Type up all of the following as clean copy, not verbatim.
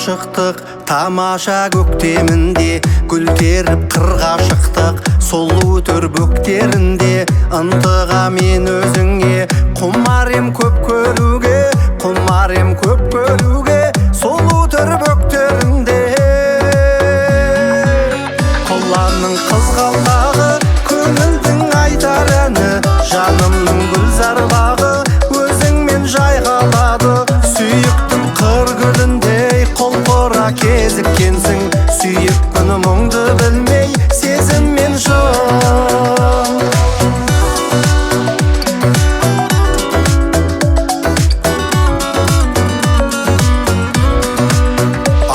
ғашықтық тамаша көктемінде гүл теріп қырға шықтық сұлу төр бөктерінде ынтыға мен өзіңе құмар ем көп көруге құмар ем көп көруге сұлу төр бөктерінде қоланның қызғалдағы көңілдің айтар әні жанымның гүлзар бағы өзіңмен жайғалады сүйіктім қыр гүліндей құлпыра кезіккенсің сүйіп күні мұңды білмей сезіммен жон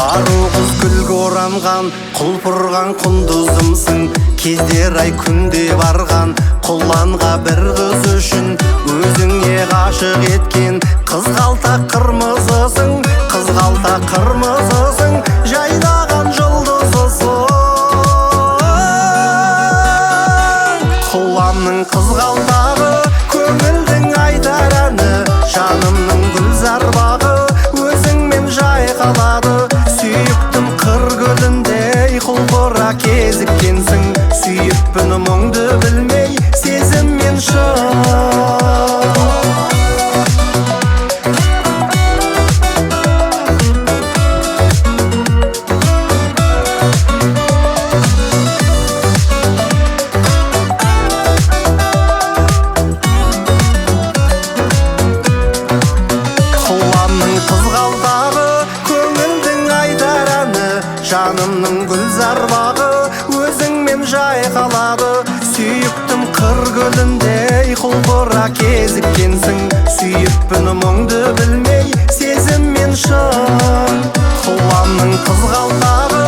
ару қыз гүлге оранған құлпырған құндызымсың кездер ай күнде барған құланға бір қыз үшін өзіңе ғашық еткен қызғалдақ қырмызысың қызғалдақ қырмызысың жайнаған жұлдызысың құланның қызғалдағы көңілдің айтар әні жанымның гүлзар бағы өзіңмен жайқалады сүйіктім қыр гүліндей құлпыра кезіккенсің сүйіп бұны мұңды білмей сезіммен қызғалдағы көңілдің айтар әні жанымның гүлзар бағы өзіңмен жайқалады сүйіктім қыр гүліндей құлпыра кезіккенсің сүйіп бұны мұңды білмей сезіммен шын құланның қызғалдағы